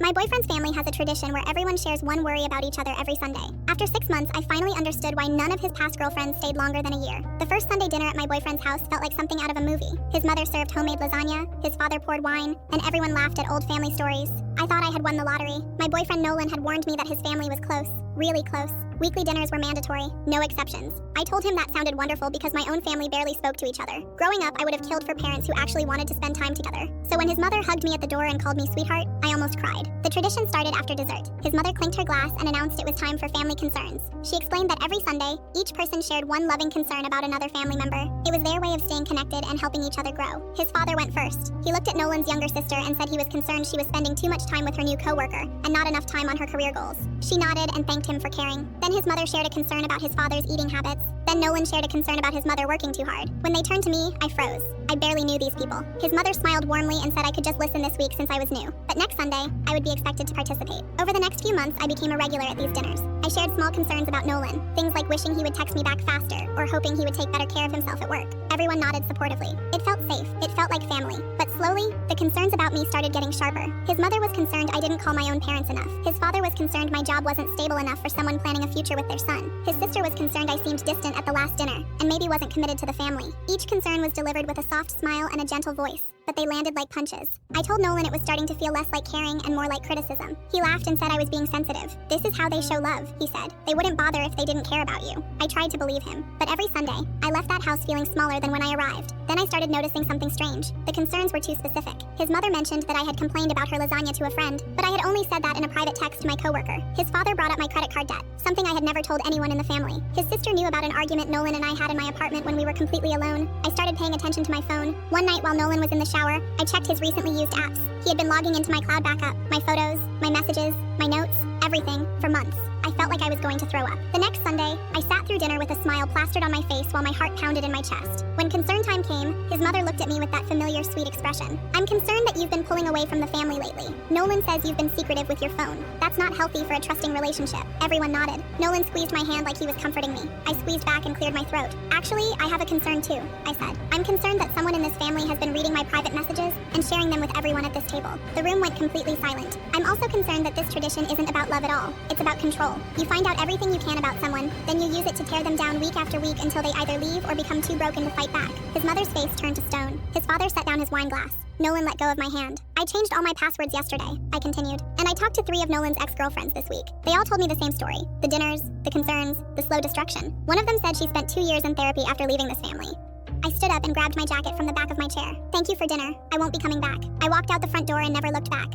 My boyfriend's family has a tradition where everyone shares one worry about each other every Sunday. After 6 months, I finally understood why none of his past girlfriends stayed longer than a year. The first Sunday dinner at my boyfriend's house felt like something out of a movie. His mother served homemade lasagna, his father poured wine, and everyone laughed at old family stories. I thought I had won the lottery. My boyfriend Nolan had warned me that his family was close. Really close. Weekly dinners were mandatory, no exceptions. I told him that sounded wonderful because my own family barely spoke to each other. Growing up, I would have killed for parents who actually wanted to spend time together. So when his mother hugged me at the door and called me sweetheart, I almost cried. The tradition started after dessert. His mother clinked her glass and announced it was time for family concerns. She explained that every Sunday, each person shared one loving concern about another family member. It was their way of staying connected and helping each other grow. His father went first. He looked at Nolan's younger sister and said he was concerned she was spending too much time with her new coworker and not enough time on her career goals. She nodded and thanked him for caring. Then his mother shared a concern about his father's eating habits. Then Nolan shared a concern about his mother working too hard. When they turned to me, I froze. I barely knew these people. His mother smiled warmly and said I could just listen this week since I was new. But next Sunday, I would be expected to participate. Over the next few months, I became a regular at these dinners. I shared small concerns about Nolan, things like wishing he would text me back faster or hoping he would take better care of himself at work. Everyone nodded supportively. It felt safe. It felt like family. But slowly, the concerns about me started getting sharper. His mother was concerned I didn't call my own parents enough. His father was concerned my job wasn't stable enough for someone planning a future with their son. His sister was concerned I seemed distant at the last dinner and maybe wasn't committed to the family. Each concern was delivered with a soft smile and a gentle voice, but they landed like punches. I told Nolan it was starting to feel less like caring and more like criticism. He laughed and said I was being sensitive. This is how they show love, he said. They wouldn't bother if they didn't care about you. I tried to believe him. But every Sunday, I left that house feeling smaller than when I arrived. Then I started noticing something strange. The concerns were too specific. His mother mentioned that I had complained about her lasagna to a friend, but I had only said that in a private text to my coworker. His father brought up my credit card debt, something I had never told anyone in the family. His sister knew about an argument Nolan and I had in my apartment when we were completely alone. I started paying attention to my phone. One night while Nolan was in the shower, I checked his recently used apps. He had been logging into my cloud backup, my photos, my messages, my notes, everything, for months. I felt like I was going to throw up. The next Sunday, I sat through dinner with a smile plastered on my face while my heart pounded in my chest. When concern time came, his mother looked at me with that familiar sweet expression. I'm concerned that you've been pulling away from the family lately. Nolan says you've been secretive with your phone. That's not healthy for a trusting relationship. Everyone nodded. Nolan squeezed my hand like he was comforting me. I squeezed back and cleared my throat. Actually, I have a concern too, I said. I'm concerned that someone in this family has been reading my private messages and sharing them with everyone at this table. The room went completely silent. I'm also concerned that this tradition isn't about love at all. It's about control. You find out everything you can about someone, then you use it to tear them down week after week until they either leave or become too broken to fight back. His mother's face turned to stone. His father set down his wine glass. Nolan let go of my hand. I changed all my passwords yesterday, I continued, and I talked to 3 of Nolan's ex-girlfriends this week. They all told me the same story. The dinners, the concerns, the slow destruction. One of them said she spent 2 years in therapy after leaving this family. I stood up and grabbed my jacket from the back of my chair. Thank you for dinner. I won't be coming back. I walked out the front door and never looked back.